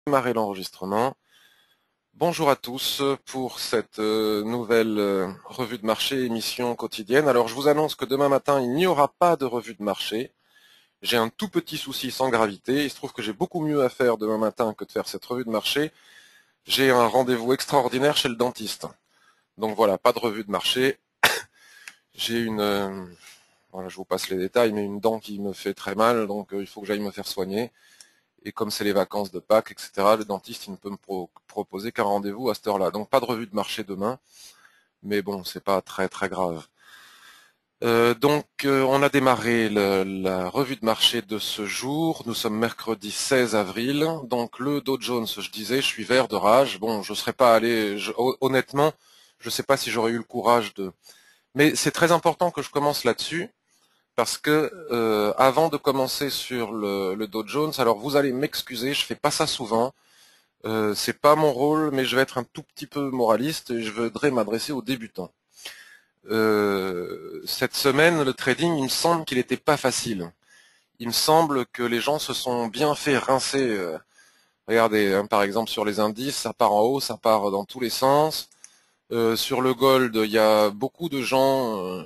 Démarrer l'enregistrement. Bonjour à tous pour cette nouvelle revue de marché, émission quotidienne. Alors je vous annonce que demain matin, il n'y aura pas de revue de marché. J'ai un tout petit souci sans gravité. Il se trouve que j'ai beaucoup mieux à faire demain matin que de faire cette revue de marché. J'ai un rendez-vous extraordinaire chez le dentiste. Donc voilà, pas de revue de marché. J'ai voilà, je vous passe les détails, mais une dent qui me fait très mal, donc il faut que j'aille me faire soigner. Et comme c'est les vacances de Pâques, etc., le dentiste il ne peut me proposer qu'un rendez-vous à cette heure-là. Donc pas de revue de marché demain, mais bon, c'est pas très très grave. On a démarré la revue de marché de ce jour. Nous sommes mercredi 16 avril. Donc le Dow Jones, je disais, je suis vert de rage. Bon, je serais pas allé, honnêtement, je sais pas si j'aurais eu le courage de. Mais c'est très important que je commence là-dessus. Parce que avant de commencer sur le Dow Jones, alors vous allez m'excuser, je fais pas ça souvent, c'est pas mon rôle, mais je vais être un tout petit peu moraliste et je voudrais m'adresser aux débutants. Cette semaine, le trading, il me semble qu'il n'était pas facile. Il me semble que les gens se sont bien fait rincer. Regardez, hein, par exemple sur les indices, ça part en haut, ça part dans tous les sens. Sur le gold, il y a beaucoup de gens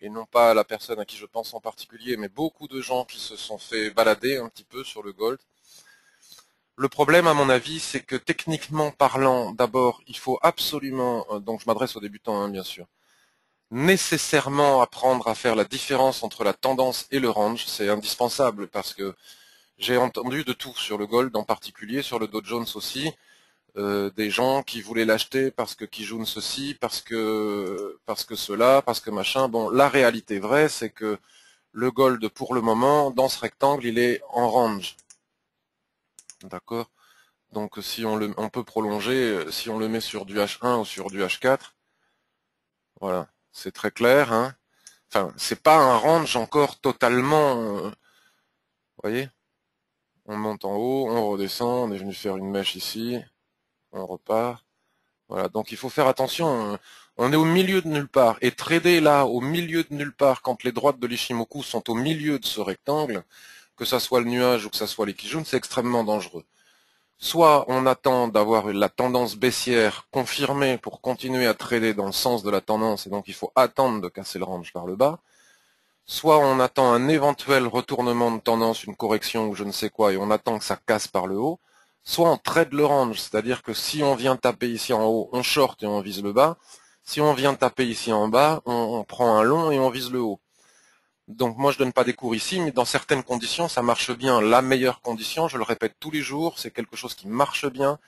et non pas la personne à qui je pense en particulier, mais beaucoup de gens qui se sont fait balader un petit peu sur le gold. Le problème, à mon avis, c'est que techniquement parlant, d'abord, il faut absolument, donc je m'adresse aux débutants, hein, bien sûr, nécessairement apprendre à faire la différence entre la tendance et le range. C'est indispensable parce que j'ai entendu de tout sur le gold en particulier, sur le Dow Jones aussi, des gens qui voulaient l'acheter parce que qui jouent ceci, parce que cela, parce que machin. Bon, la réalité vraie, c'est que le gold, pour le moment, dans ce rectangle, il est en range. D'accord? Donc si on peut prolonger, si on le met sur du H1 ou sur du H4, voilà, c'est très clair, hein. Enfin, c'est pas un range encore totalement, vous voyez? On monte en haut, on redescend, on est venu faire une mèche ici, on repart. Voilà, donc il faut faire attention, on est au milieu de nulle part. Et trader là, au milieu de nulle part, quand les droites de l'Ishimoku sont au milieu de ce rectangle, que ça soit le nuage ou que ça soit les Kijun, c'est extrêmement dangereux. Soit on attend d'avoir la tendance baissière confirmée pour continuer à trader dans le sens de la tendance, et donc il faut attendre de casser le range par le bas, soit on attend un éventuel retournement de tendance, une correction ou je ne sais quoi, et on attend que ça casse par le haut, soit on trade le range, c'est-à-dire que si on vient taper ici en haut, on short et on vise le bas, si on vient taper ici en bas, on prend un long et on vise le haut. Donc moi je donne pas des cours ici, mais dans certaines conditions ça marche bien. La meilleure condition, je le répète tous les jours, c'est quelque chose qui marche bien,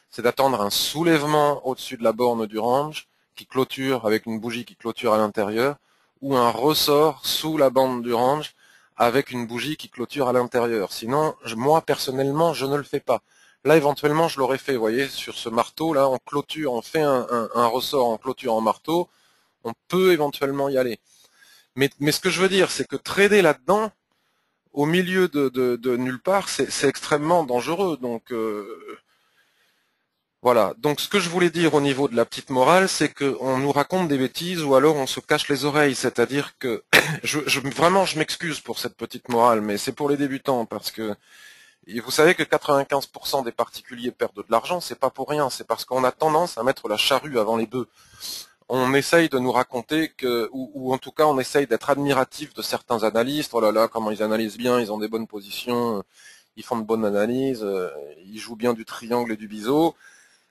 c'est d'attendre un soulèvement au-dessus de la borne du range qui clôture avec une bougie qui clôture à l'intérieur, ou un ressort sous la bande du range avec une bougie qui clôture à l'intérieur. Sinon, moi personnellement, je ne le fais pas. Là, éventuellement, je l'aurais fait, vous voyez, sur ce marteau, là, on clôture, on fait un ressort en clôture en marteau, on peut éventuellement y aller. Mais ce que je veux dire, c'est que trader là-dedans, au milieu de nulle part, c'est extrêmement dangereux. Donc voilà. Donc ce que je voulais dire au niveau de la petite morale, c'est qu'on nous raconte des bêtises ou alors on se cache les oreilles. C'est-à-dire que vraiment, je m'excuse pour cette petite morale, mais c'est pour les débutants parce que et vous savez que 95% des particuliers perdent de l'argent, c'est pas pour rien, c'est parce qu'on a tendance à mettre la charrue avant les bœufs. On essaye de nous raconter que, ou en tout cas on essaye d'être admiratif de certains analystes, oh là là, comment ils analysent bien, ils ont des bonnes positions, ils font de bonnes analyses, ils jouent bien du triangle et du biseau,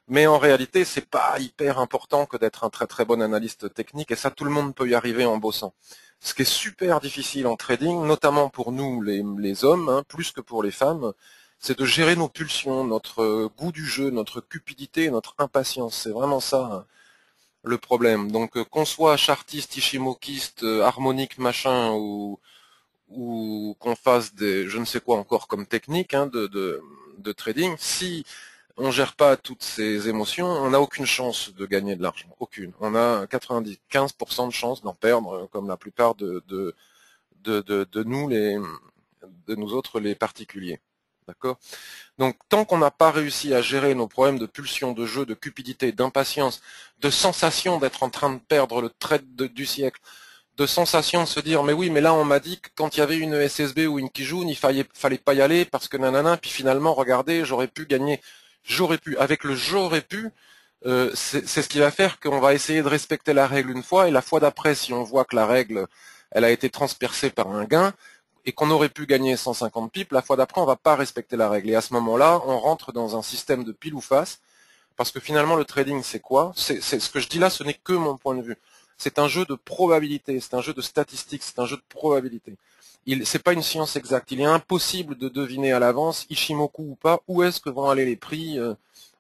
mais en réalité c'est pas hyper important que d'être un très très bon analyste technique, et ça tout le monde peut y arriver en bossant. Ce qui est super difficile en trading, notamment pour nous les hommes, hein, plus que pour les femmes, c'est de gérer nos pulsions, notre goût du jeu, notre cupidité, notre impatience, c'est vraiment ça, hein, le problème. Donc qu'on soit chartiste, ishimokiste, harmonique, machin, ou qu'on fasse des je ne sais quoi encore comme technique hein, de trading, si on gère pas toutes ces émotions, on n'a aucune chance de gagner de l'argent. Aucune. On a 95% de chance d'en perdre, comme la plupart de nous de nous autres les particuliers. D'accord? Donc tant qu'on n'a pas réussi à gérer nos problèmes de pulsion, de jeu, de cupidité, d'impatience, de sensation d'être en train de perdre le trade du siècle, de sensation de se dire mais oui mais là on m'a dit que quand il y avait une SSB ou une Kijun il fallait pas y aller parce que nanana, puis finalement regardez j'aurais pu gagner, j'aurais pu, avec le j'aurais pu, c'est ce qui va faire qu'on va essayer de respecter la règle une fois et la fois d'après si on voit que la règle elle a été transpercée par un gain et qu'on aurait pu gagner 150 pips, la fois d'après on va pas respecter la règle et à ce moment-là on rentre dans un système de pile ou face. Parce que finalement, le trading, c'est quoi? C'est ce que je dis là, ce n'est que mon point de vue. C'est un jeu de probabilité, c'est un jeu de statistiques, c'est un jeu de probabilité. C'est pas une science exacte. Il est impossible de deviner à l'avance, Ishimoku ou pas, où est-ce que vont aller les prix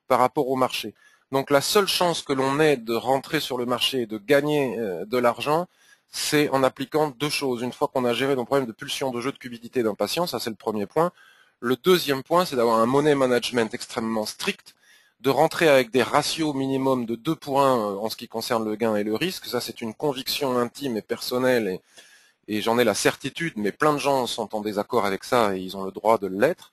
par rapport au marché. Donc la seule chance que l'on ait de rentrer sur le marché et de gagner de l'argent, c'est en appliquant deux choses. Une fois qu'on a géré nos problèmes de pulsion, de jeu, de cupidité, d'impatience, ça c'est le premier point. Le deuxième point, c'est d'avoir un money management extrêmement strict, de rentrer avec des ratios minimum de 2 pour 1 en ce qui concerne le gain et le risque. Ça, c'est une conviction intime et personnelle et j'en ai la certitude, mais plein de gens sont en désaccord avec ça et ils ont le droit de l'être.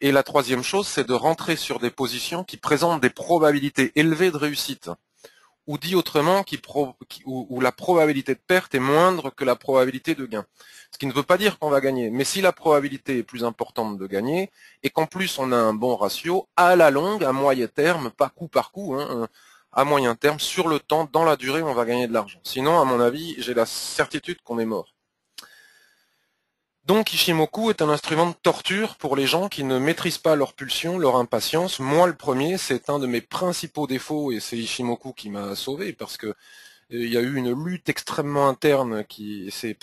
Et la troisième chose, c'est de rentrer sur des positions qui présentent des probabilités élevées de réussite. Ou dit autrement, où la probabilité de perte est moindre que la probabilité de gain. Ce qui ne veut pas dire qu'on va gagner, mais si la probabilité est plus importante de gagner, et qu'en plus on a un bon ratio, à la longue, à moyen terme, pas coup par coup, hein, à moyen terme, sur le temps, dans la durée, on va gagner de l'argent. Sinon, à mon avis, j'ai la certitude qu'on est mort. Donc Ishimoku est un instrument de torture pour les gens qui ne maîtrisent pas leur pulsion, leur impatience. Moi, le premier, c'est un de mes principaux défauts et c'est Ishimoku qui m'a sauvé parce que il y a eu une lutte extrêmement interne qui s'est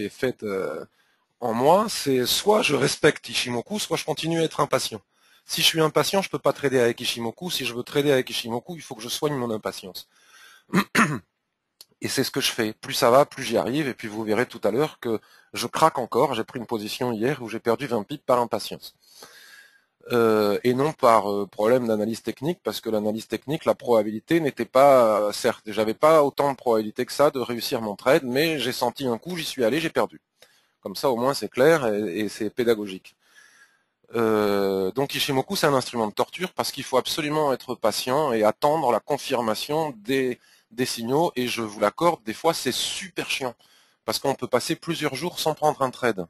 faite en moi. C'est soit je respecte Ishimoku, soit je continue à être impatient. Si je suis impatient, je peux pas trader avec Ishimoku. Si je veux trader avec Ishimoku, il faut que je soigne mon impatience. Et c'est ce que je fais. Plus ça va, plus j'y arrive. Et puis vous verrez tout à l'heure que je craque encore. J'ai pris une position hier où j'ai perdu 20 pips par impatience. Et non par problème d'analyse technique, parce que l'analyse technique, la probabilité n'était pas, certes, j'avais pas autant de probabilité que ça de réussir mon trade, mais j'ai senti un coup, j'y suis allé, j'ai perdu. Comme ça, au moins, c'est clair et c'est pédagogique. Donc Ishimoku, c'est un instrument de torture parce qu'il faut absolument être patient et attendre la confirmation des signaux. Et je vous l'accorde, des fois c'est super chiant parce qu'on peut passer plusieurs jours sans prendre un trade.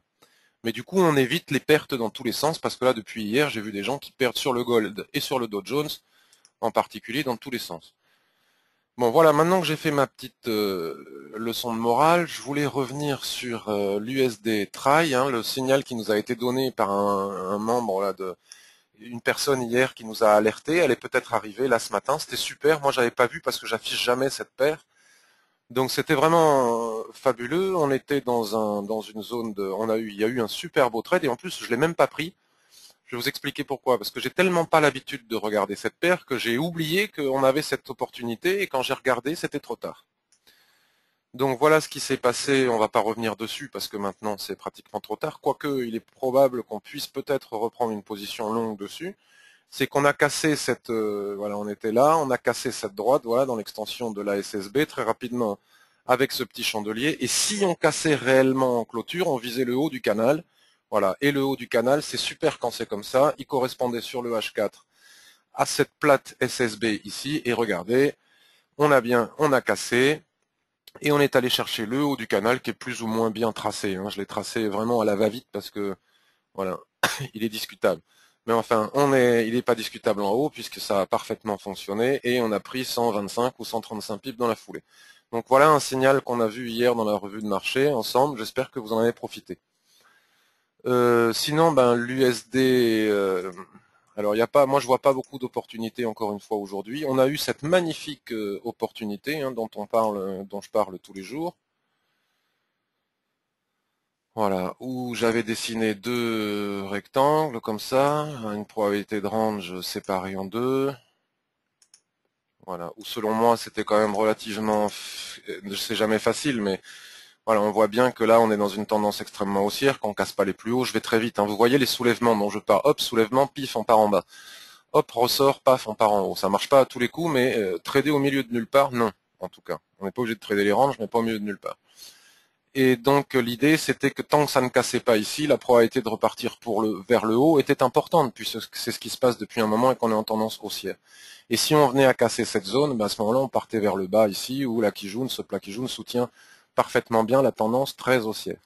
Mais du coup, on évite les pertes dans tous les sens parce que là, depuis hier, j'ai vu des gens qui perdent sur le gold et sur le Dow Jones, en particulier dans tous les sens. Bon, voilà, maintenant que j'ai fait ma petite leçon de morale, je voulais revenir sur l'USD Try, hein, le signal qui nous a été donné par un membre là, une personne hier qui nous a alerté. Elle est peut-être arrivée là ce matin, c'était super. Moi, j'avais pas vu parce que j'affiche jamais cette paire. Donc c'était vraiment fabuleux. On était dans une zone il y a eu un super beau trade et en plus je l'ai même pas pris. Je vais vous expliquer pourquoi. Parce que j'ai tellement pas l'habitude de regarder cette paire que j'ai oublié qu'on avait cette opportunité et quand j'ai regardé, c'était trop tard. Donc voilà ce qui s'est passé. On va pas revenir dessus parce que maintenant c'est pratiquement trop tard. Quoique il est probable qu'on puisse peut-être reprendre une position longue dessus. C'est qu'on a cassé cette, voilà, on était là, on a cassé cette droite, voilà, dans l'extension de la SSB très rapidement avec ce petit chandelier. Et si on cassait réellement en clôture, on visait le haut du canal, voilà. Et le haut du canal, c'est super quand c'est comme ça. Il correspondait sur le H4 à cette plate SSB ici. Et regardez, on a cassé et on est allé chercher le haut du canal qui est plus ou moins bien tracé. Hein. Je l'ai tracé vraiment à la va-vite parce que, voilà, il est discutable. Mais enfin, il n'est pas discutable en haut puisque ça a parfaitement fonctionné et on a pris 125 ou 135 pips dans la foulée. Donc voilà un signal qu'on a vu hier dans la revue de marché ensemble. J'espère que vous en avez profité. Sinon, ben l'USD, alors il y a pas, moi je vois pas beaucoup d'opportunités encore une fois aujourd'hui. On a eu cette magnifique opportunité hein, dont je parle tous les jours. Voilà, où j'avais dessiné deux rectangles comme ça, une probabilité de range séparée en deux. Voilà, où selon moi c'était quand même relativement, c'est jamais facile, mais voilà, on voit bien que là on est dans une tendance extrêmement haussière, qu'on casse pas les plus hauts. Je vais très vite, hein. Vous voyez les soulèvements dont je pars, hop, soulèvement, pif, on part en bas. Hop, ressort, paf, on part en haut. Ça marche pas à tous les coups, mais trader au milieu de nulle part, non, en tout cas. On n'est pas obligé de trader les ranges, mais pas au milieu de nulle part. Et donc l'idée c'était que tant que ça ne cassait pas ici, la probabilité de repartir vers le haut était importante, puisque c'est ce qui se passe depuis un moment et qu'on est en tendance haussière. Et si on venait à casser cette zone, ben à ce moment-là on partait vers le bas ici, où la Kijun, ce plat Kijun soutient parfaitement bien la tendance très haussière.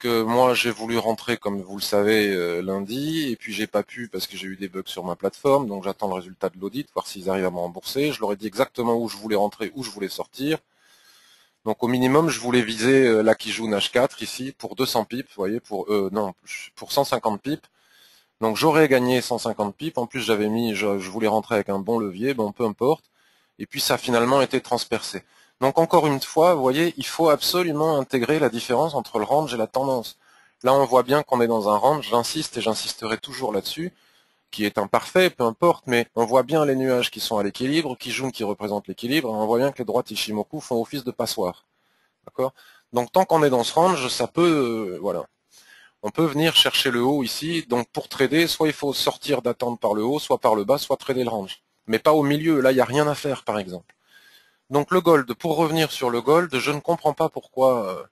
Moi j'ai voulu rentrer comme vous le savez lundi et puis j'ai pas pu parce que j'ai eu des bugs sur ma plateforme, donc j'attends le résultat de l'audit, voir s'ils arrivent à me rembourser. Je leur ai dit exactement où je voulais rentrer, où je voulais sortir. Donc au minimum je voulais viser la Kijun H4 ici pour 200 pips, vous voyez, pour 150 pips. Donc j'aurais gagné 150 pips, en plus j'avais mis, je voulais rentrer avec un bon levier, bon peu importe, et puis ça a finalement été transpercé. Donc encore une fois, vous voyez, il faut absolument intégrer la différence entre le range et la tendance. Là on voit bien qu'on est dans un range, j'insiste et j'insisterai toujours là-dessus, qui est imparfait, peu importe, mais on voit bien les nuages qui sont à l'équilibre, Kijun qui représente l'équilibre, et on voit bien que les droites Ichimoku font office de passoire. D'accord? Donc tant qu'on est dans ce range, ça peut, voilà. On peut venir chercher le haut ici, donc pour trader, soit il faut sortir d'attendre par le haut, soit par le bas, soit trader le range. Mais pas au milieu, là il n'y a rien à faire par exemple. Donc le gold, pour revenir sur le gold, je ne comprends pas pourquoi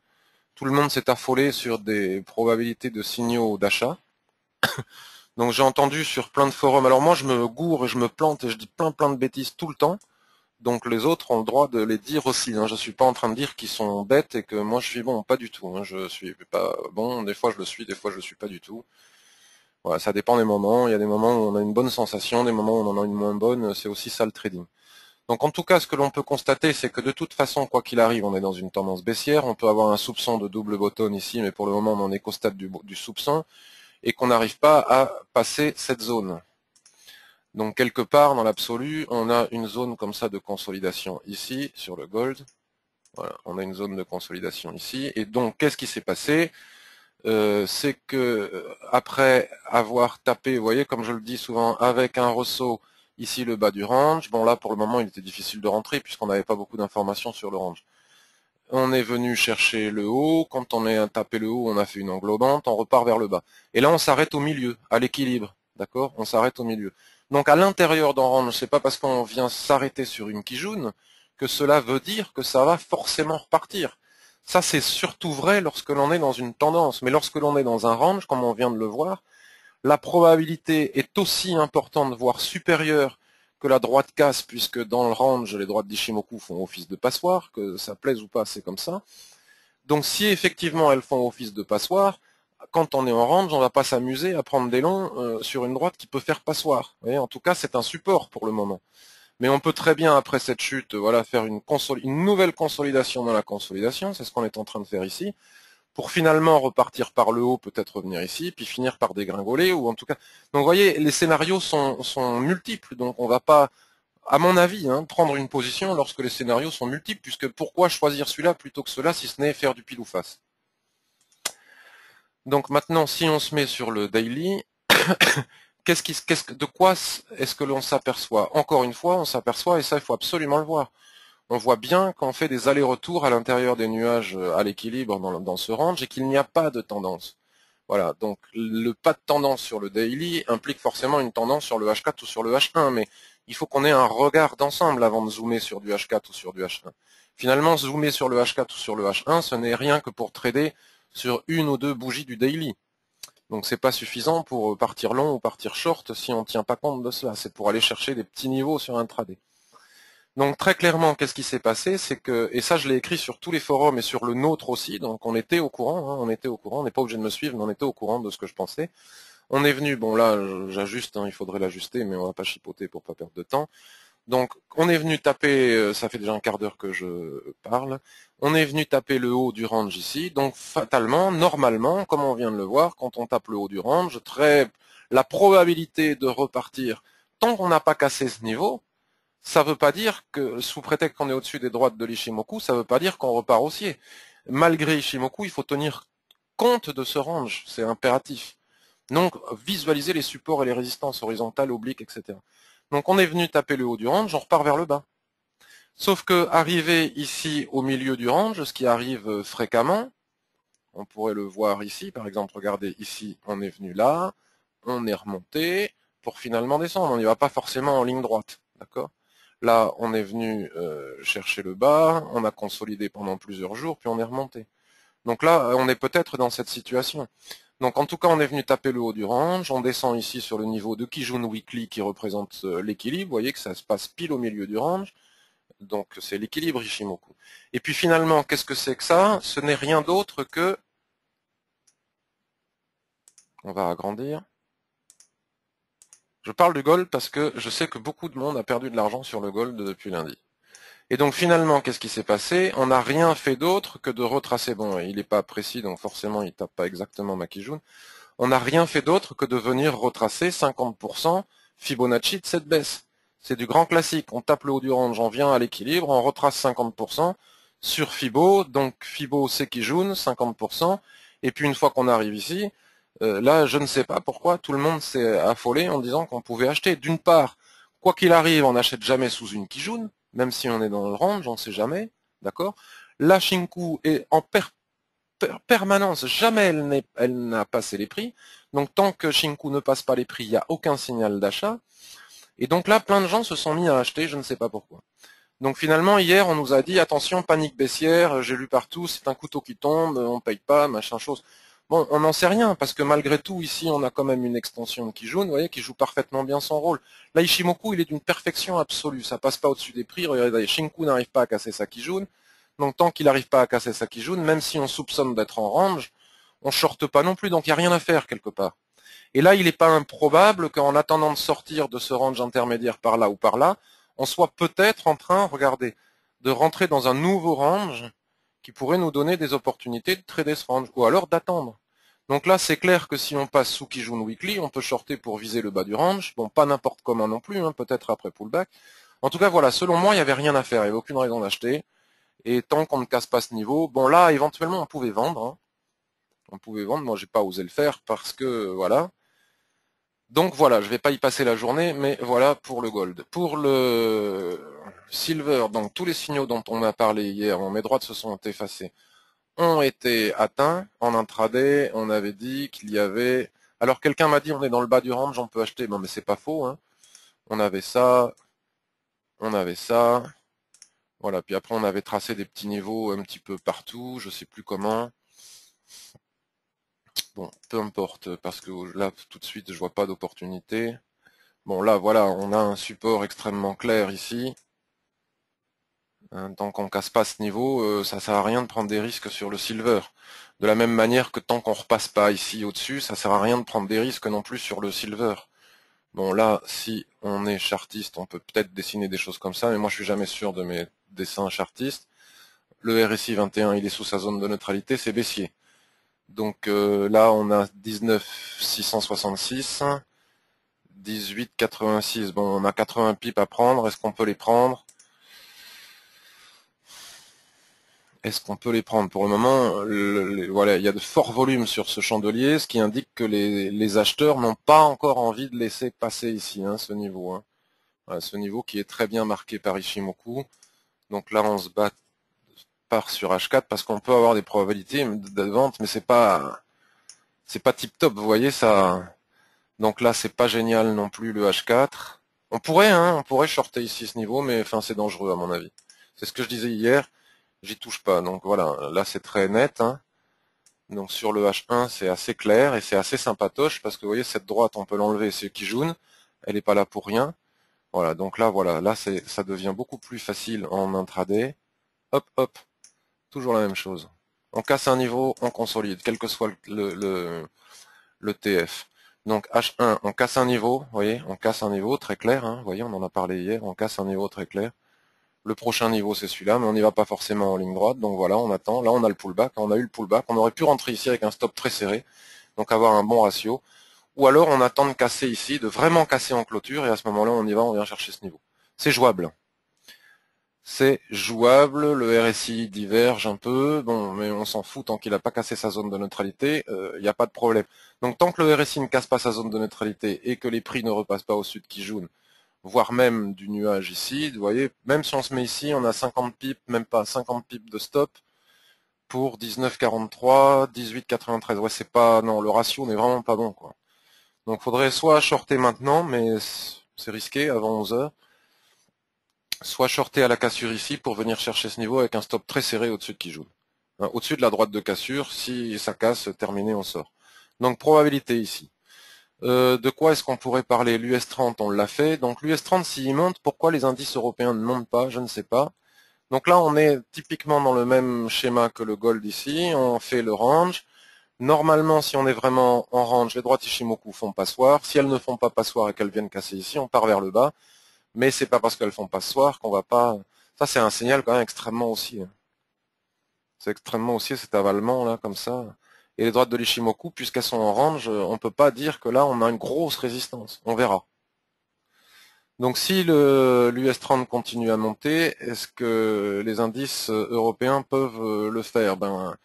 tout le monde s'est affolé sur des probabilités de signaux d'achat. Donc j'ai entendu sur plein de forums, alors moi je me gourre et je me plante et je dis plein de bêtises tout le temps, donc les autres ont le droit de les dire aussi. Je suis pas en train de dire qu'ils sont bêtes et que moi je suis bon, pas du tout. Je suis pas bon, des fois je le suis, des fois je le suis pas du tout. Voilà, ça dépend des moments, il y a des moments où on a une bonne sensation, des moments où on en a une moins bonne, c'est aussi ça le trading. Donc en tout cas, ce que l'on peut constater, c'est que de toute façon, quoi qu'il arrive, on est dans une tendance baissière, on peut avoir un soupçon de double bottom ici, mais pour le moment, on n'en est qu'au stade du soupçon, et qu'on n'arrive pas à passer cette zone. Donc quelque part, dans l'absolu, on a une zone comme ça de consolidation ici, sur le gold. Voilà, on a une zone de consolidation ici, et donc qu'est-ce qui s'est passé? C'est que après avoir tapé, vous voyez, comme je le dis souvent, avec un ressaut, ici le bas du range, bon là pour le moment il était difficile de rentrer puisqu'on n'avait pas beaucoup d'informations sur le range. On est venu chercher le haut, quand on a tapé le haut, on a fait une englobante, on repart vers le bas. Et là on s'arrête au milieu, à l'équilibre, d'accord? On s'arrête au milieu. Donc à l'intérieur d'un range, c'est pas parce qu'on vient s'arrêter sur une Kijun que cela veut dire que ça va forcément repartir. Ça, c'est surtout vrai lorsque l'on est dans une tendance. Mais lorsque l'on est dans un range, comme on vient de le voir, la probabilité est aussi importante, voire supérieure que la droite casse, puisque dans le range, les droites d'Ishimoku font office de passoire, que ça plaise ou pas, c'est comme ça. Donc si effectivement elles font office de passoire, quand on est en range, on ne va pas s'amuser à prendre des longs sur une droite qui peut faire passoire. Vous voyez, en tout cas, c'est un support pour le moment. Mais on peut très bien, après cette chute, voilà, faire une nouvelle consolidation dans la consolidation, c'est ce qu'on est en train de faire ici, pour finalement repartir par le haut, peut-être revenir ici, puis finir par dégringoler, ou en tout cas... Donc vous voyez, les scénarios sont multiples, donc on ne va pas, à mon avis, prendre une position lorsque les scénarios sont multiples, puisque pourquoi choisir celui-là plutôt que cela, si ce n'est faire du pile ou face. Donc maintenant, si on se met sur le daily, de quoi est-ce que l'on s'aperçoit? Encore une fois, on s'aperçoit, et ça il faut absolument le voir, on voit bien qu'on fait des allers-retours à l'intérieur des nuages à l'équilibre dans ce range et qu'il n'y a pas de tendance. Voilà, donc le pas de tendance sur le daily implique forcément une tendance sur le H4 ou sur le H1, mais il faut qu'on ait un regard d'ensemble avant de zoomer sur du H4 ou sur du H1. Finalement, zoomer sur le H4 ou sur le H1, ce n'est rien que pour trader sur une ou deux bougies du daily. Donc c'est pas suffisant pour partir long ou partir short si on ne tient pas compte de cela. C'est pour aller chercher des petits niveaux sur un intraday. Donc très clairement, qu'est-ce qui s'est passé? C'est que, et ça je l'ai écrit sur tous les forums et sur le nôtre aussi, donc on était au courant, on était au courant, on n'est pas obligé de me suivre, mais on était au courant de ce que je pensais. On est venu, bon là j'ajuste, il faudrait l'ajuster, mais on va pas chipoter pour pas perdre de temps. Donc on est venu taper, ça fait déjà un quart d'heure que je parle, on est venu taper le haut du range ici, donc fatalement, normalement, comme on vient de le voir, quand on tape le haut du range, la probabilité de repartir, tant qu'on n'a pas cassé ce niveau, ça ne veut pas dire que, sous prétexte qu'on est au-dessus des droites de l'Ishimoku, ça ne veut pas dire qu'on repart haussier. Malgré Ishimoku, il faut tenir compte de ce range, c'est impératif. Donc, visualiser les supports et les résistances horizontales, obliques, etc. Donc, on est venu taper le haut du range, on repart vers le bas. Sauf que, arrivé ici au milieu du range, ce qui arrive fréquemment, on pourrait le voir ici, par exemple, regardez, ici, on est venu là, on est remonté, pour finalement descendre. On n'y va pas forcément en ligne droite, d'accord? Là, on est venu chercher le bas, on a consolidé pendant plusieurs jours, puis on est remonté. Donc là, on est peut-être dans cette situation. Donc en tout cas, on est venu taper le haut du range, on descend ici sur le niveau de Kijun Weekly qui représente l'équilibre, vous voyez que ça se passe pile au milieu du range. Donc c'est l'équilibre Ishimoku. Et puis finalement, qu'est-ce que c'est que ça? Ce n'est rien d'autre que... On va agrandir. Je parle du gold parce que je sais que beaucoup de monde a perdu de l'argent sur le gold depuis lundi. Et donc finalement, qu'est-ce qui s'est passé? On n'a rien fait d'autre que de retracer. Bon, il n'est pas précis, donc forcément, il tape pas exactement Makijun. On n'a rien fait d'autre que de venir retracer 50% Fibonacci de cette baisse. C'est du grand classique. On tape le haut du range, on vient à l'équilibre, on retrace 50% sur Fibo, donc Fibo Sekijun, 50%. Et puis une fois qu'on arrive ici, là, je ne sais pas pourquoi tout le monde s'est affolé en disant qu'on pouvait acheter. D'une part, quoi qu'il arrive, on n'achète jamais sous une Kijun, même si on est dans le range, on ne sait jamais, d'accord? La Shinku est en permanence, jamais elle n'a passé les prix. Donc tant que Shinku ne passe pas les prix, il n'y a aucun signal d'achat. Et donc là, plein de gens se sont mis à acheter, je ne sais pas pourquoi. Donc finalement, hier, on nous a dit, attention, panique baissière, j'ai lu partout, c'est un couteau qui tombe, on ne paye pas, machin chose. Bon, on n'en sait rien, parce que malgré tout, ici, on a quand même une extension de Kijun, vous voyez, qui joue parfaitement bien son rôle. Là, Ishimoku, il est d'une perfection absolue, ça passe pas au-dessus des prix, regardez, Shinku n'arrive pas à casser sa Kijun, donc tant qu'il n'arrive pas à casser sa Kijun, même si on soupçonne d'être en range, on shorte pas non plus, donc il n'y a rien à faire quelque part. Et là, il n'est pas improbable qu'en attendant de sortir de ce range intermédiaire par là ou par là, on soit peut-être en train, regardez, de rentrer dans un nouveau range qui pourrait nous donner des opportunités de trader ce range, ou alors d'attendre. Donc là, c'est clair que si on passe sous Kijun Weekly, on peut shorter pour viser le bas du range. Bon, pas n'importe comment non plus, hein, peut-être après pullback. En tout cas, voilà, selon moi, il n'y avait rien à faire, il n'y avait aucune raison d'acheter. Et tant qu'on ne casse pas ce niveau, bon là, éventuellement, on pouvait vendre. Hein. On pouvait vendre, moi, j'ai pas osé le faire parce que, voilà. Donc voilà, je vais pas y passer la journée, mais voilà pour le gold. Pour le silver, donc tous les signaux dont on a parlé hier, mes droites se sont effacées, ont été atteints en intraday. On avait dit qu'il y avait... Alors quelqu'un m'a dit on est dans le bas du range, on peut acheter. Bon mais c'est pas faux. Hein. On avait ça, on avait ça. Voilà, puis après on avait tracé des petits niveaux un petit peu partout, je sais plus comment. Bon, peu importe, parce que là tout de suite je vois pas d'opportunité. Bon là voilà, on a un support extrêmement clair ici. Tant qu'on casse pas ce niveau, ça sert à rien de prendre des risques sur le silver. De la même manière que tant qu'on repasse pas ici au-dessus, ça sert à rien de prendre des risques non plus sur le silver. Bon là, si on est chartiste, on peut peut-être dessiner des choses comme ça, mais moi je suis jamais sûr de mes dessins chartistes. Le RSI 21, il est sous sa zone de neutralité, c'est baissier. Donc là, on a 19,666, 18,86. Bon, on a 80 pips à prendre. Est-ce qu'on peut les prendre? Est-ce qu'on peut les prendre? Pour le moment, voilà, il y a de forts volumes sur ce chandelier, ce qui indique que les acheteurs n'ont pas encore envie de laisser passer ici, hein, ce niveau. Hein. Voilà, ce niveau qui est très bien marqué par Ishimoku. Donc là, on se bat part sur H4 parce qu'on peut avoir des probabilités de vente, mais c'est pas tip top. Vous voyez ça. Donc là, c'est pas génial non plus le H4. On pourrait shorter ici ce niveau, mais enfin c'est dangereux à mon avis. C'est ce que je disais hier. J'y touche pas. Donc voilà, là c'est très net. Hein. Donc sur le H1, c'est assez clair et c'est assez sympatoche parce que vous voyez cette droite, on peut l'enlever, c'est qui jaune. Elle n'est pas là pour rien. Voilà, donc là voilà, là ça devient beaucoup plus facile en intraday. Hop, hop, toujours la même chose. On casse un niveau, on consolide, quel que soit le TF. Donc H1, on casse un niveau, vous voyez, on casse un niveau très clair, hein, vous voyez, on en a parlé hier, on casse un niveau très clair. Le prochain niveau c'est celui-là, mais on n'y va pas forcément en ligne droite, donc voilà, on attend. Là on a le pullback, on a eu le pullback, on aurait pu rentrer ici avec un stop très serré, donc avoir un bon ratio. Ou alors on attend de casser ici, de vraiment casser en clôture, et à ce moment-là on y va, on vient chercher ce niveau. C'est jouable. C'est jouable, le RSI diverge un peu, bon, mais on s'en fout, tant qu'il n'a pas cassé sa zone de neutralité, il n'y a pas de problème. Donc tant que le RSI ne casse pas sa zone de neutralité et que les prix ne repassent pas au-dessus de Kijun, voire même du nuage ici, vous voyez, même si on se met ici, on a 50 pips, même pas 50 pips de stop pour 19,43, 18,93. Ouais, c'est pas, non, le ratio n'est vraiment pas bon, quoi. Donc faudrait soit shorter maintenant, mais c'est risqué avant 11 heures, soit shorter à la cassure ici pour venir chercher ce niveau avec un stop très serré au-dessus de Kijun. Hein, au-dessus de la droite de cassure, si ça casse, terminé, on sort. Donc probabilité ici. De quoi est-ce qu'on pourrait parler? L'US 30, on l'a fait. Donc l'US 30, s'il monte, pourquoi les indices européens ne montent pas? Je ne sais pas. Donc là, on est typiquement dans le même schéma que le gold ici. On fait le range. Normalement, si on est vraiment en range, les droites Ichimoku font passoire. Si elles ne font pas passoire et qu'elles viennent casser ici, on part vers le bas. Mais c'est pas parce qu'elles font passoire qu'on va pas... Ça, c'est un signal quand même extrêmement haussier. C'est extrêmement haussier cet avalement là, comme ça. Et les droites de l'Ichimoku, puisqu'elles sont en range, on peut pas dire que là, on a une grosse résistance. On verra. Donc si l'US 30 continue à monter, est-ce que les indices européens peuvent le faire? Ben,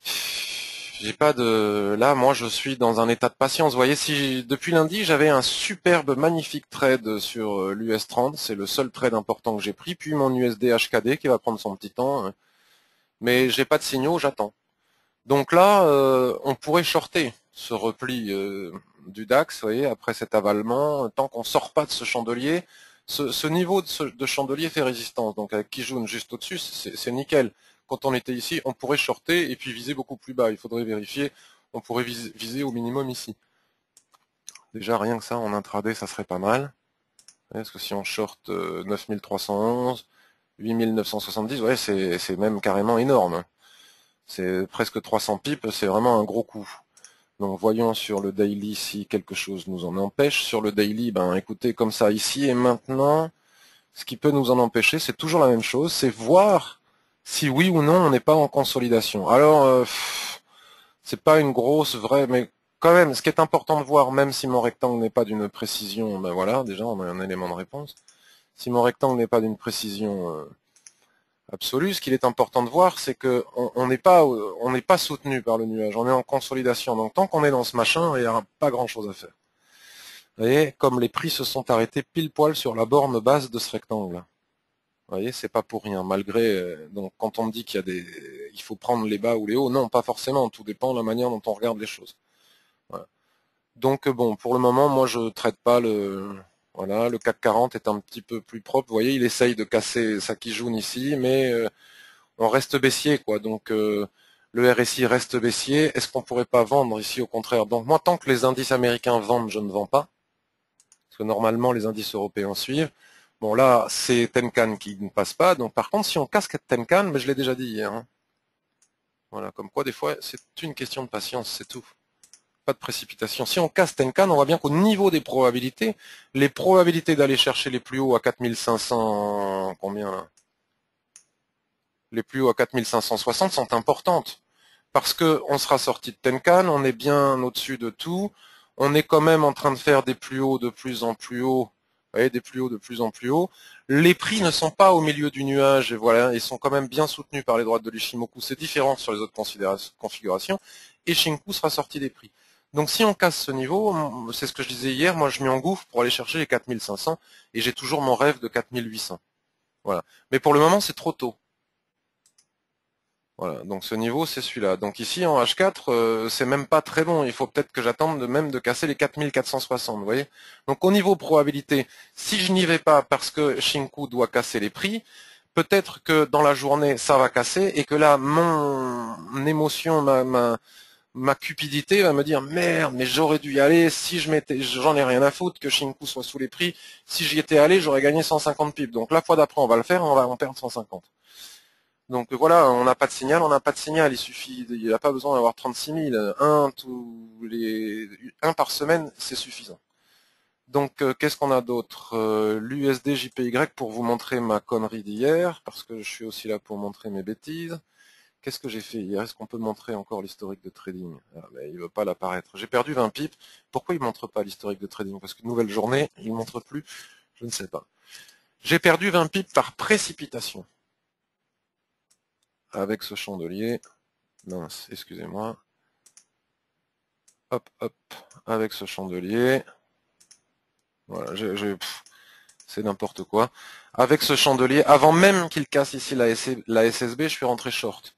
j'ai pas de. Là, moi, je suis dans un état de patience. Vous voyez, si depuis lundi, j'avais un superbe, magnifique trade sur l'US 30, c'est le seul trade important que j'ai pris, puis mon USD HKD qui va prendre son petit temps, mais j'ai pas de signaux, j'attends. Donc là, on pourrait shorter ce repli du DAX, vous voyez, après cet avalement, tant qu'on sort pas de ce chandelier, ce niveau de chandelier fait résistance. Donc avec Kijun juste au-dessus, c'est nickel. Quand on était ici, on pourrait shorter et puis viser beaucoup plus bas. Il faudrait vérifier, on pourrait viser au minimum ici. Déjà, rien que ça, en intraday, ça serait pas mal. Parce que si on short 9311, 8970, ouais, c'est même carrément énorme. C'est presque 300 pips, c'est vraiment un gros coup. Donc voyons sur le daily si quelque chose nous en empêche. Sur le daily, ben écoutez, comme ça, ici et maintenant, ce qui peut nous en empêcher, c'est toujours la même chose, c'est voir si oui ou non on n'est pas en consolidation. Alors, c'est pas une grosse vraie, mais quand même, ce qui est important de voir, même si mon rectangle n'est pas d'une précision, ben voilà, déjà on a un élément de réponse. Si mon rectangle n'est pas d'une précision absolue, ce qu'il est important de voir, c'est que on n'est pas soutenu par le nuage, on est en consolidation. Donc tant qu'on est dans ce machin, il n'y a pas grand chose à faire. Vous voyez, comme les prix se sont arrêtés pile poil sur la borne basse de ce rectangle. Vous voyez, c'est pas pour rien. Malgré donc quand on me dit qu'il y a il faut prendre les bas ou les hauts, non, pas forcément. Tout dépend de la manière dont on regarde les choses. Voilà. Donc bon, pour le moment, moi je traite pas le. Voilà, le CAC 40 est un petit peu plus propre. Vous voyez, il essaye de casser sa Kijun ici, mais on reste baissier, quoi. Donc le RSI reste baissier. Est-ce qu'on pourrait pas vendre ici au contraire? Donc moi, tant que les indices américains vendent, je ne vends pas. Parce que normalement, les indices européens suivent. Bon, là, c'est Tenkan qui ne passe pas. Donc par contre, si on casse Tenkan, mais je l'ai déjà dit hier. Hein. Voilà, comme quoi, des fois, c'est une question de patience, c'est tout. Pas de précipitation. Si on casse Tenkan, on voit bien qu'au niveau des probabilités, les probabilités d'aller chercher les plus hauts à 4500, combien là? Les plus hauts à 4560 sont importantes. Parce que on sera sorti de Tenkan, on est bien au-dessus de tout, on est quand même en train de faire des plus hauts de plus en plus hauts, vous voyez, des plus hauts de plus en plus hauts. Les prix ne sont pas au milieu du nuage, et voilà, ils sont quand même bien soutenus par les droites de l'Ichimoku, c'est différent sur les autres configurations, et Shinku sera sorti des prix. Donc si on casse ce niveau, c'est ce que je disais hier, moi je m'y engouffre pour aller chercher les 4500, et j'ai toujours mon rêve de 4800. Voilà. Mais pour le moment, c'est trop tôt. Voilà, donc ce niveau c'est celui-là. Donc ici en H4, c'est même pas très bon. Il faut peut-être que j'attende même de casser les 4460, vous voyez. Donc au niveau probabilité, si je n'y vais pas parce que Shinku doit casser les prix, peut-être que dans la journée ça va casser et que là mon émotion, ma cupidité va me dire merde, mais j'aurais dû y aller. Si j'en ai rien à foutre que Shinku soit sous les prix. Si j'y étais allé, j'aurais gagné 150 pips. Donc la fois d'après on va le faire, on va en perdre 150. Donc voilà, on n'a pas de signal, on n'a pas de signal. Il n'y a pas besoin d'avoir 36 000. Un par semaine, c'est suffisant. Donc qu'est-ce qu'on a d'autre? L'USD JPY pour vous montrer ma connerie d'hier, parce que je suis aussi là pour montrer mes bêtises. Qu'est-ce que j'ai fait hier? Est-ce qu'on peut montrer encore l'historique de trading? Ah, mais il ne veut pas l'apparaître. J'ai perdu 20 pips. Pourquoi il ne montre pas l'historique de trading? Parce que nouvelle journée, il ne montre plus. Je ne sais pas. J'ai perdu 20 pips par précipitation. Avec ce chandelier. Mince, excusez-moi. Hop, hop, avec ce chandelier. Voilà, c'est n'importe quoi. Avec ce chandelier, avant même qu'il casse ici la SSB, je suis rentré short.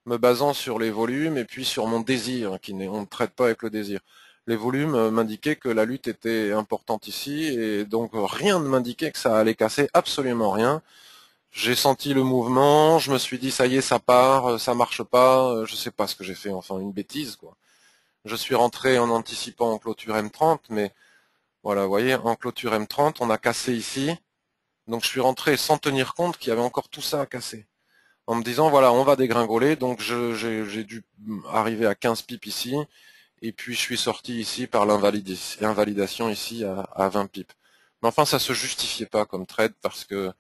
Me basant sur les volumes et puis sur mon désir, on ne traite pas avec le désir. Les volumes m'indiquaient que la lutte était importante ici, et donc rien ne m'indiquait que ça allait casser, absolument rien. J'ai senti le mouvement, je me suis dit ça y est, ça part, ça marche pas, je sais pas ce que j'ai fait, enfin une bêtise quoi. Je suis rentré en anticipant en clôture M30, mais voilà, vous voyez, en clôture M30, on a cassé ici. Donc je suis rentré sans tenir compte qu'il y avait encore tout ça à casser. En me disant, voilà, on va dégringoler, donc j'ai dû arriver à 15 pips ici, et puis je suis sorti ici par l'invalidation ici à 20 pips. Mais enfin, ça se justifiait pas comme trade parce que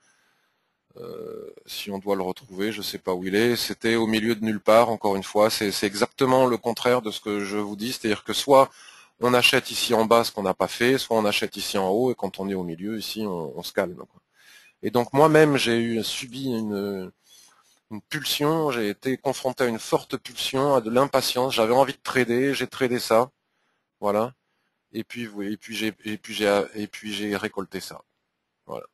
si on doit le retrouver, je sais pas où il est, c'était au milieu de nulle part, encore une fois, c'est exactement le contraire de ce que je vous dis, c'est-à-dire que soit on achète ici en bas ce qu'on n'a pas fait, soit on achète ici en haut, et quand on est au milieu, ici, on se calme, quoi. Et donc moi-même, subi une pulsion, j'ai été confronté à une forte pulsion, à de l'impatience, j'avais envie de trader, j'ai tradé ça, voilà, et puis oui, et puis j'ai récolté ça. Voilà.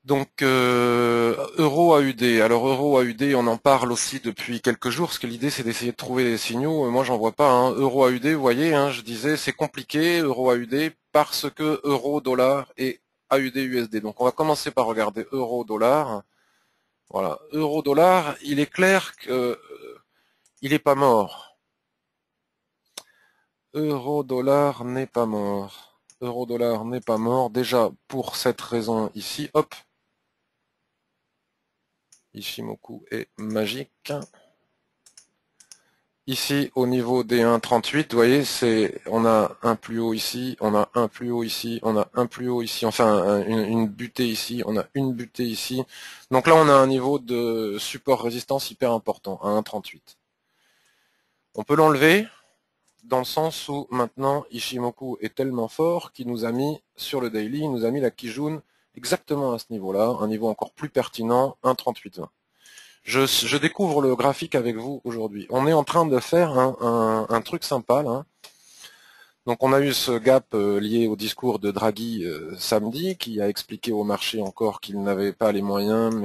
Donc Euro AUD. Alors Euro AUD, on en parle aussi depuis quelques jours, parce que l'idée c'est d'essayer de trouver des signaux. Moi j'en vois pas. Hein. Euro AUD, vous voyez, hein, je disais c'est compliqué Euro AUD parce que Euro dollar et AUD USD. Donc on va commencer par regarder Euro dollar. Voilà, Euro dollar, il est clair que il est pas mort. Euro dollar n'est pas mort. Euro dollar n'est pas mort. Déjà pour cette raison ici, hop. Ishimoku est magique. Ici, au niveau des 1,38, vous voyez, on a un plus haut ici, on a un plus haut ici, on a un plus haut ici, enfin une butée ici, on a une butée ici. Donc là, on a un niveau de support-résistance hyper important, à 1,38. On peut l'enlever, dans le sens où maintenant, Ishimoku est tellement fort qu'il nous a mis, sur le daily, il nous a mis la Kijun exactement à ce niveau-là, un niveau encore plus pertinent, 1,3820. Je découvre le graphique avec vous aujourd'hui. On est en train de faire un truc sympa là. Donc on a eu ce gap lié au discours de Draghi samedi qui a expliqué au marché encore qu'il n'avait pas les moyens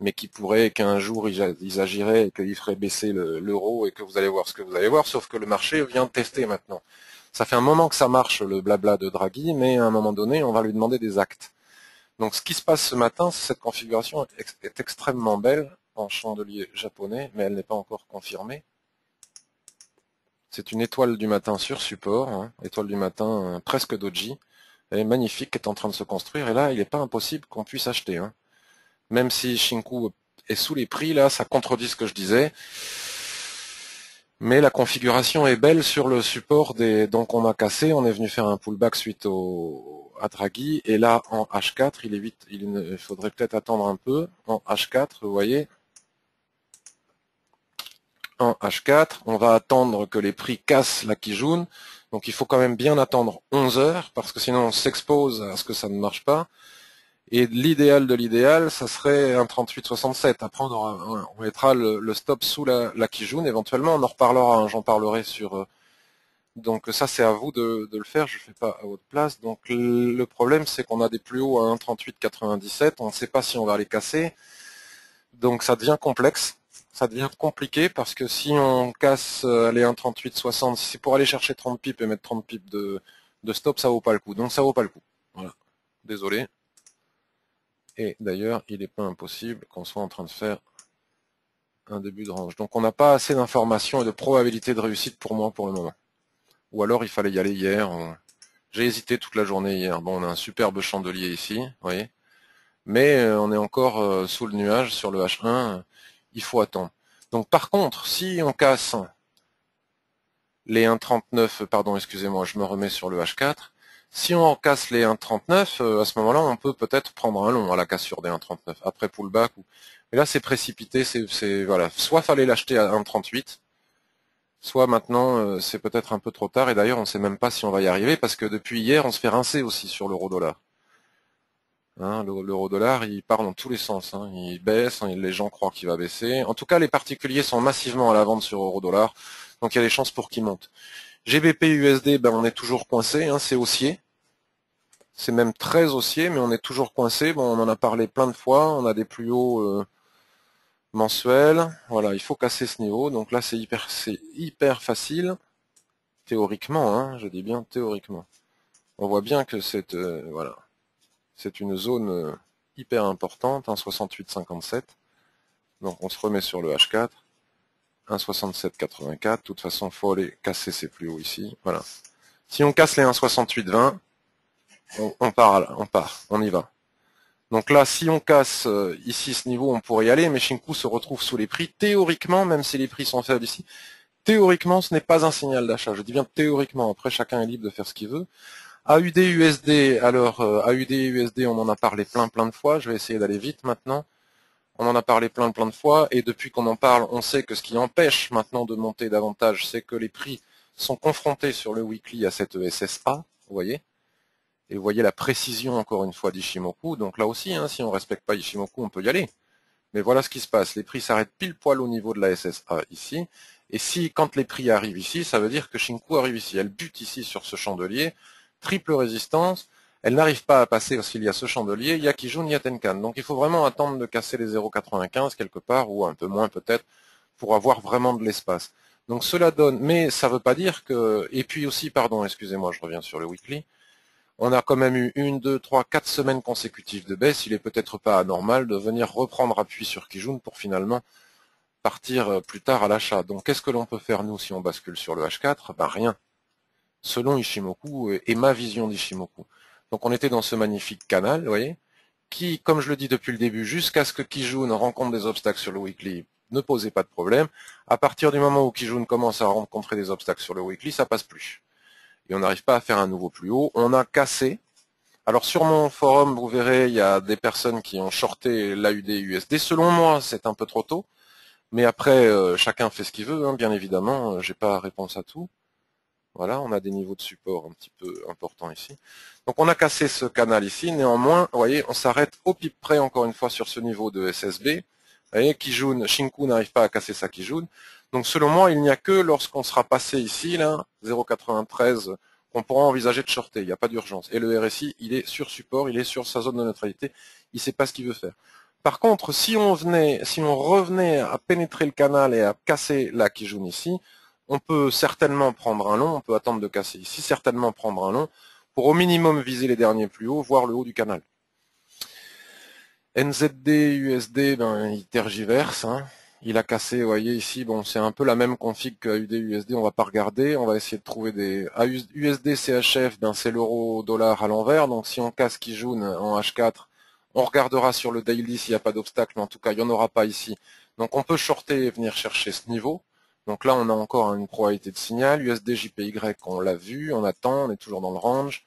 mais qui pourrait qu'un jour ils agiraient et qu'ils feraient baisser l'euro et que vous allez voir ce que vous allez voir, sauf que le marché vient de tester maintenant. Ça fait un moment que ça marche le blabla de Draghi, mais à un moment donné on va lui demander des actes. Donc ce qui se passe ce matin, c'est cette configuration est extrêmement belle en chandelier japonais, mais elle n'est pas encore confirmée. C'est une étoile du matin sur support, hein, étoile du matin presque doji. Elle est magnifique, elle est en train de se construire, et là, il n'est pas impossible qu'on puisse acheter. Hein. Même si Shinku est sous les prix, là, ça contredit ce que je disais. Mais la configuration est belle sur le support des. Donc on a cassé, on est venu faire un pullback suite à Draghi, et là en H4, il faudrait peut-être attendre un peu. En H4, vous voyez, en H4, on va attendre que les prix cassent la Kijun. Donc il faut quand même bien attendre 11 heures, parce que sinon on s'expose à ce que ça ne marche pas. Et l'idéal de l'idéal, ça serait un 38,67. Après, on mettra le stop sous la Kijun. Éventuellement, on en reparlera. Hein, j'en parlerai sur. Donc ça, c'est à vous de le faire. Je ne fais pas à votre place. Donc le problème, c'est qu'on a des plus hauts à 1,38,97. On ne sait pas si on va les casser. Donc ça devient complexe. Ça devient compliqué parce que si on casse les 1,38,60, si c'est pour aller chercher 30 pips et mettre 30 pips de stop, ça vaut pas le coup. Donc ça vaut pas le coup. Voilà. Désolé. Et d'ailleurs, il n'est pas impossible qu'on soit en train de faire un début de range. Donc on n'a pas assez d'informations et de probabilité de réussite pour moi pour le moment. Ou alors il fallait y aller hier. J'ai hésité toute la journée hier. Bon, on a un superbe chandelier ici, vous voyez. Mais on est encore sous le nuage sur le H1. Il faut attendre. Donc par contre, si on casse les 1,39, pardon, excusez-moi, je me remets sur le H4. Si on casse les 1,39, à ce moment-là, on peut peut-être prendre un long à la cassure des 1,39, après pullback. Mais là, c'est précipité, voilà. Soit fallait l'acheter à 1,38, soit maintenant, c'est peut-être un peu trop tard. Et d'ailleurs, on ne sait même pas si on va y arriver, parce que depuis hier, on se fait rincer aussi sur l'euro-dollar. Hein, l'euro-dollar, il part dans tous les sens. Hein. Il baisse, hein, les gens croient qu'il va baisser. En tout cas, les particuliers sont massivement à la vente sur euro-dollar, donc il y a des chances pour qu'il monte. GBP USD, ben on est toujours coincé, hein, c'est haussier. C'est même très haussier, mais on est toujours coincé. Bon, on en a parlé plein de fois, on a des plus hauts mensuels. Voilà, il faut casser ce niveau. Donc là, c'est hyper facile, théoriquement, hein, je dis bien théoriquement. On voit bien que voilà, c'est une zone hyper importante, hein, 68,57. Donc on se remet sur le H4. 1,6784. De toute façon, il faut aller casser ces plus hauts ici. Voilà. Si on casse les 1,6820, on part, on y va. Donc là, si on casse ici ce niveau, on pourrait y aller, mais Shinku se retrouve sous les prix. Théoriquement, même si les prix sont faibles ici, théoriquement, ce n'est pas un signal d'achat. Je dis bien théoriquement. Après, chacun est libre de faire ce qu'il veut. AUD USD, alors AUD USD, on en a parlé plein de fois. Je vais essayer d'aller vite maintenant. On en a parlé plein de fois, et depuis qu'on en parle, on sait que ce qui empêche maintenant de monter davantage, c'est que les prix sont confrontés sur le weekly à cette SSA, vous voyez. Et vous voyez la précision, encore une fois, d'Ishimoku. Donc là aussi, hein, si on ne respecte pas Ishimoku, on peut y aller. Mais voilà ce qui se passe. Les prix s'arrêtent pile poil au niveau de la SSA ici. Et si, quand les prix arrivent ici, ça veut dire que Shinku arrive ici. Elle bute ici sur ce chandelier. Triple résistance. Elle n'arrive pas à passer parce qu'il y a ce chandelier. Il y a Kijun, il y a Tenkan. Donc il faut vraiment attendre de casser les 0,95 quelque part, ou un peu moins peut-être, pour avoir vraiment de l'espace. Donc cela donne, mais ça ne veut pas dire que... Et puis aussi, pardon, excusez-moi, je reviens sur le weekly. On a quand même eu 1, 2, 3, 4 semaines consécutives de baisse. Il est peut-être pas anormal de venir reprendre appui sur Kijun pour finalement partir plus tard à l'achat. Donc qu'est-ce que l'on peut faire nous si on bascule sur le H4? Ben rien, selon Ishimoku et ma vision d'Ishimoku. Donc on était dans ce magnifique canal, vous voyez, qui, comme je le dis depuis le début, jusqu'à ce que Kijun rencontre des obstacles sur le weekly, ne posait pas de problème. À partir du moment où Kijun commence à rencontrer des obstacles sur le weekly, ça passe plus. Et on n'arrive pas à faire un nouveau plus haut. On a cassé. Alors sur mon forum, vous verrez, il y a des personnes qui ont shorté l'AUD USD. Selon moi, c'est un peu trop tôt. Mais après, chacun fait ce qu'il veut, hein, bien évidemment. J'ai pas réponse à tout. Voilà, on a des niveaux de support un petit peu importants ici. Donc on a cassé ce canal ici. Néanmoins, vous voyez, on s'arrête au pic près, encore une fois, sur ce niveau de SSB. Vous voyez, Kijun, Shinku n'arrive pas à casser sa Kijun. Donc selon moi, il n'y a que lorsqu'on sera passé ici, là, 0,93, qu'on pourra envisager de shorter. Il n'y a pas d'urgence. Et le RSI, il est sur support, il est sur sa zone de neutralité. Il ne sait pas ce qu'il veut faire. Par contre, si on revenait à pénétrer le canal et à casser la Kijun ici, on peut certainement prendre un long, on peut attendre de casser ici, certainement prendre un long, pour au minimum viser les derniers plus hauts, voire le haut du canal. NZD, USD, ben, il tergiverse, hein. Il a cassé, vous voyez ici, bon, c'est un peu la même config que AUD, USD, on va pas regarder, on va essayer de trouver des... USD, CHF, ben, c'est l'euro-dollar à l'envers, donc si on casse Kijun en H4, on regardera sur le daily s'il n'y a pas d'obstacle, mais en tout cas, il n'y en aura pas ici. Donc on peut shorter et venir chercher ce niveau. Donc là, on a encore une probabilité de signal. USD, JPY, on l'a vu, on attend, on est toujours dans le range.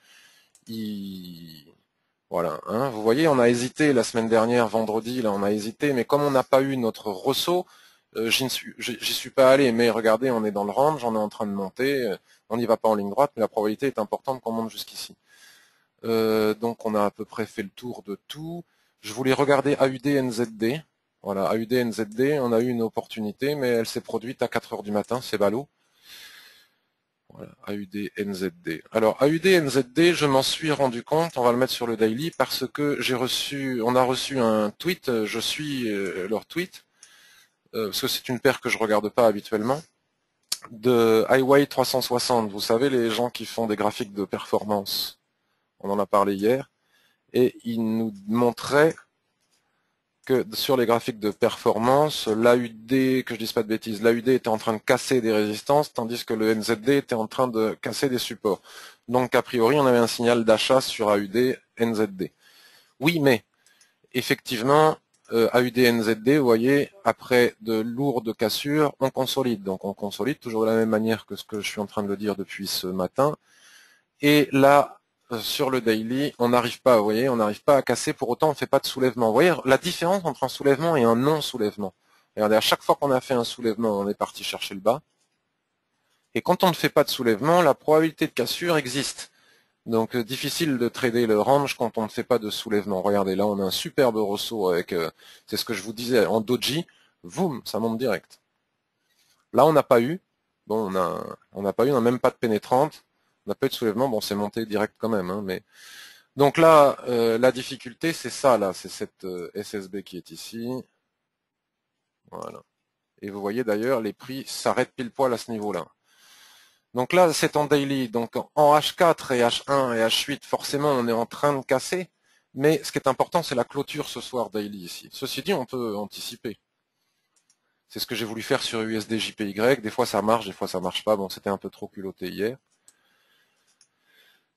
Voilà, hein, vous voyez, on a hésité la semaine dernière, vendredi, là on a hésité, mais comme on n'a pas eu notre ressaut, j'y suis pas allé, mais regardez, on est dans le range, on est en train de monter, on n'y va pas en ligne droite, mais la probabilité est importante qu'on monte jusqu'ici. Donc on a à peu près fait le tour de tout. Je voulais regarder AUD NZD. Voilà, AUD NZD, on a eu une opportunité, mais elle s'est produite à 4 heures du matin, c'est ballot. Voilà, AUD NZD. Alors AUD NZD, je m'en suis rendu compte, on va le mettre sur le daily, parce que on a reçu un tweet, je suis leur tweet, parce que c'est une paire que je regarde pas habituellement, de Highway 360. Vous savez, les gens qui font des graphiques de performance. On en a parlé hier, et ils nous montraient que sur les graphiques de performance, l'AUD, que je dise pas de bêtises, l'AUD était en train de casser des résistances, tandis que le NZD était en train de casser des supports. Donc a priori, on avait un signal d'achat sur AUD, NZD. Oui, mais effectivement, AUD, NZD, vous voyez, après de lourdes cassures, on consolide. Donc on consolide toujours de la même manière que ce que je suis en train de le dire depuis ce matin. Et là, sur le daily, on n'arrive pas, vous voyez, on n'arrive pas à casser, pour autant on ne fait pas de soulèvement. Vous voyez la différence entre un soulèvement et un non-soulèvement. Regardez, à chaque fois qu'on a fait un soulèvement, on est parti chercher le bas. Et quand on ne fait pas de soulèvement, la probabilité de cassure existe. Donc difficile de trader le range quand on ne fait pas de soulèvement. Regardez, là on a un superbe ressaut avec, c'est ce que je vous disais, en doji, boum, ça monte direct. Là on n'a pas eu, bon on n'a pas eu, on n'a même pas de pénétrante, on n'a pas eu de soulèvement, bon c'est monté direct quand même, hein, mais... Donc là, la difficulté c'est ça, là, c'est cette SSB qui est ici. Voilà. Et vous voyez d'ailleurs, les prix s'arrêtent pile poil à ce niveau-là. Donc là, c'est en daily. Donc en H4 et H1 et H8, forcément, on est en train de casser. Mais ce qui est important, c'est la clôture ce soir daily ici. Ceci dit, on peut anticiper. C'est ce que j'ai voulu faire sur USD JPY. Des fois ça marche, des fois ça marche pas. Bon, c'était un peu trop culotté hier.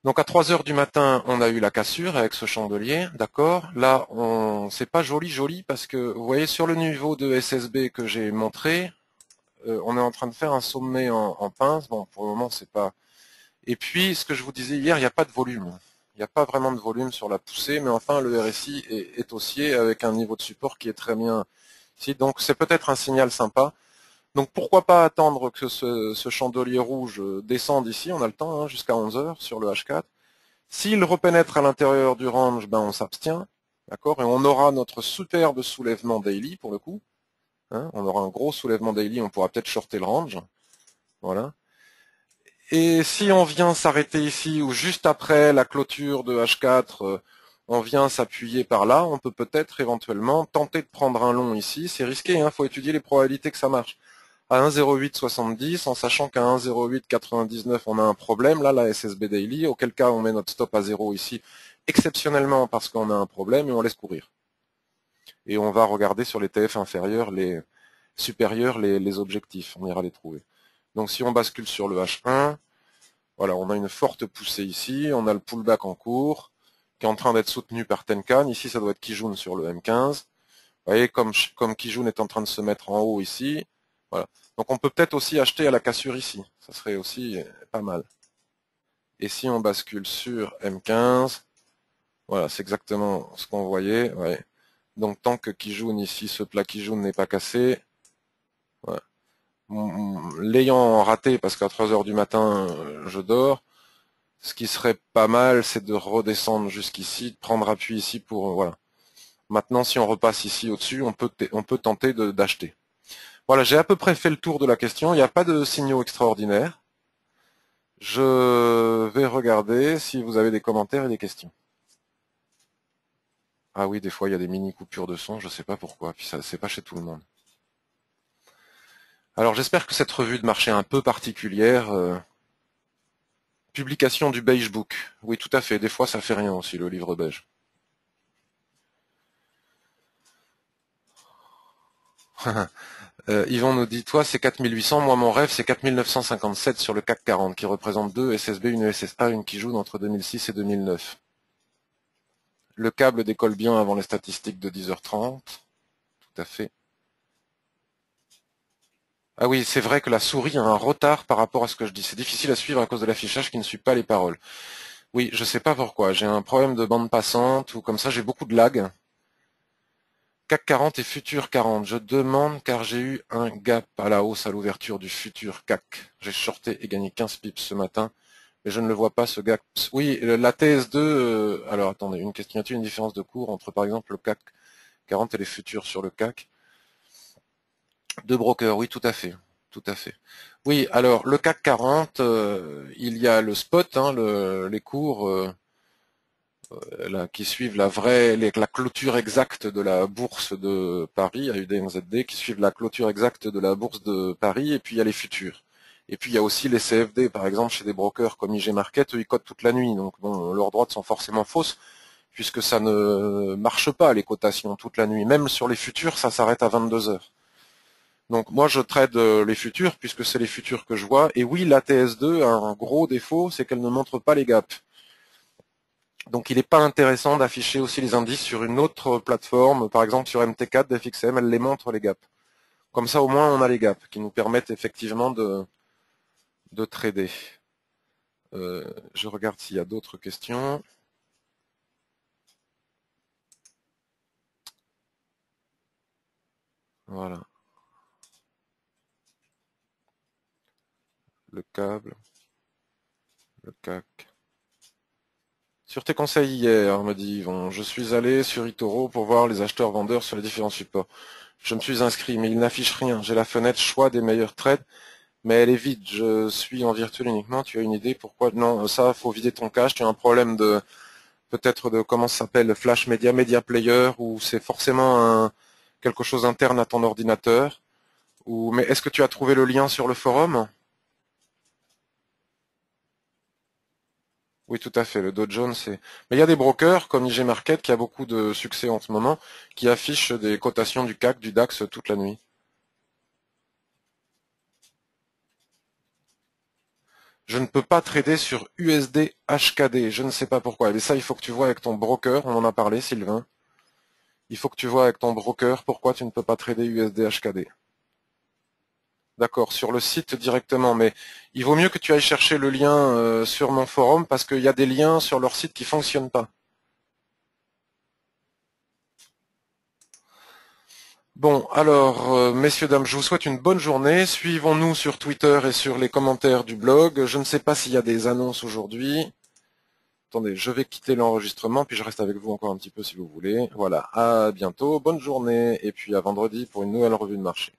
Donc à 3 heures du matin, on a eu la cassure avec ce chandelier, d'accord. Là, c'est pas joli parce que vous voyez sur le niveau de SSB que j'ai montré, on est en train de faire un sommet en pince. Bon, pour le moment, c'est pas. Et puis, ce que je vous disais hier, il n'y a pas de volume. Il n'y a pas vraiment de volume sur la poussée, mais enfin, le RSI est haussier avec un niveau de support qui est très bien ici. Donc, c'est peut-être un signal sympa. Donc, pourquoi pas attendre que ce chandelier rouge descende ici. On a le temps, hein, jusqu'à 11 heures sur le H4. S'il repénètre à l'intérieur du range, ben, on s'abstient. D'accord? Et on aura notre superbe soulèvement daily, pour le coup. Hein, on aura un gros soulèvement daily, on pourra peut-être shorter le range. Voilà. Et si on vient s'arrêter ici ou juste après la clôture de H4, on vient s'appuyer par là, on peut peut-être éventuellement tenter de prendre un long ici. C'est risqué, hein, faut étudier les probabilités que ça marche. À 1,0870, en sachant qu'à 1,0899, on a un problème, là, la SSB Daily, auquel cas on met notre stop à 0 ici, exceptionnellement parce qu'on a un problème, et on laisse courir. Et on va regarder sur les TF inférieurs, les supérieurs, les objectifs, on ira les trouver. Donc si on bascule sur le H1, voilà, on a une forte poussée ici, on a le pullback en cours, qui est en train d'être soutenu par Tenkan. Ici, ça doit être Kijun sur le M15. Vous voyez, comme Kijun est en train de se mettre en haut ici, voilà. Donc on peut peut-être aussi acheter à la cassure ici. Ça serait aussi pas mal. Et si on bascule sur M15, voilà, c'est exactement ce qu'on voyait. Ouais. Donc tant que Kijun ici, ce plat Kijun n'est pas cassé, voilà. L'ayant raté, parce qu'à 3 heures du matin, je dors, ce qui serait pas mal, c'est de redescendre jusqu'ici, de prendre appui ici pour, voilà. Maintenant, si on repasse ici au-dessus, on peut tenter d'acheter. Voilà, j'ai à peu près fait le tour de la question. Il n'y a pas de signaux extraordinaires. Je vais regarder si vous avez des commentaires et des questions. Ah oui, des fois, il y a des mini coupures de son, je ne sais pas pourquoi. Puis ça, c'est pas chez tout le monde. Alors, j'espère que cette revue de marché un peu particulière... Publication du Beige Book. Oui, tout à fait. Des fois, ça fait rien aussi, le livre beige. Yvon nous dit, toi, c'est 4800. Moi, mon rêve, c'est 4957 sur le CAC 40, qui représente deux SSB, une SSA, une qui joue entre 2006 et 2009. Le câble décolle bien avant les statistiques de 10h30. Tout à fait. Ah oui, c'est vrai que la souris a un retard par rapport à ce que je dis. C'est difficile à suivre à cause de l'affichage qui ne suit pas les paroles. Oui, je sais pas pourquoi. J'ai un problème de bande passante ou comme ça, j'ai beaucoup de lag. CAC 40 et Futur 40. Je demande car j'ai eu un gap à la hausse à l'ouverture du Futur CAC. J'ai shorté et gagné 15 pips ce matin, mais je ne le vois pas ce gap. Oui, la TS2, alors attendez, une question, y a-t-il une différence de cours entre par exemple le CAC 40 et les futurs sur le CAC? Deux brokers, oui, tout à fait. Tout à fait. Oui, alors le CAC 40, il y a le spot, hein, les cours là, qui suivent la clôture exacte de la bourse de Paris, AUD-NZD, qui suivent la clôture exacte de la bourse de Paris, et puis il y a les futurs. Et puis il y a aussi les CFD, par exemple, chez des brokers comme IG Market, eux, ils cotent toute la nuit. Donc bon, leurs droites sont forcément fausses, puisque ça ne marche pas, les cotations, toute la nuit. Même sur les futurs, ça s'arrête à 22 heures. Donc moi je trade les futurs puisque c'est les futurs que je vois. Et oui, la TS2 a un gros défaut, c'est qu'elle ne montre pas les gaps. Donc il n'est pas intéressant d'afficher aussi les indices sur une autre plateforme, par exemple sur MT4 d'FXM, elle les montre les gaps. Comme ça au moins on a les gaps qui nous permettent effectivement de trader. Je regarde s'il y a d'autres questions. Voilà. Le câble, le CAC. Sur tes conseils hier, me dit Yvon, je suis allé sur eToro pour voir les acheteurs-vendeurs sur les différents supports. Je me suis inscrit, mais il n'affiche rien. J'ai la fenêtre choix des meilleurs trades, mais elle est vide. Je suis en virtuel uniquement. Tu as une idée pourquoi? Non, ça, faut vider ton cache. Tu as un problème de peut-être de comment ça s'appelle, Flash Media Player, ou c'est forcément quelque chose interne à ton ordinateur. Mais est-ce que tu as trouvé le lien sur le forum? Oui, tout à fait. Le Dow Jones, c'est. Mais il y a des brokers comme IG Market qui a beaucoup de succès en ce moment, qui affichent des cotations du CAC, du DAX toute la nuit. Je ne peux pas trader sur USD HKD. Je ne sais pas pourquoi. Mais ça, il faut que tu vois avec ton broker. On en a parlé, Sylvain. Il faut que tu vois avec ton broker pourquoi tu ne peux pas trader USD HKD. D'accord, sur le site directement, mais il vaut mieux que tu ailles chercher le lien sur mon forum parce qu'il y a des liens sur leur site qui ne fonctionnent pas. Bon, alors, messieurs, dames, je vous souhaite une bonne journée. Suivons-nous sur Twitter et sur les commentaires du blog. Je ne sais pas s'il y a des annonces aujourd'hui. Attendez, je vais quitter l'enregistrement, puis je reste avec vous encore un petit peu si vous voulez. Voilà, à bientôt, bonne journée, et puis à vendredi pour une nouvelle revue de marché.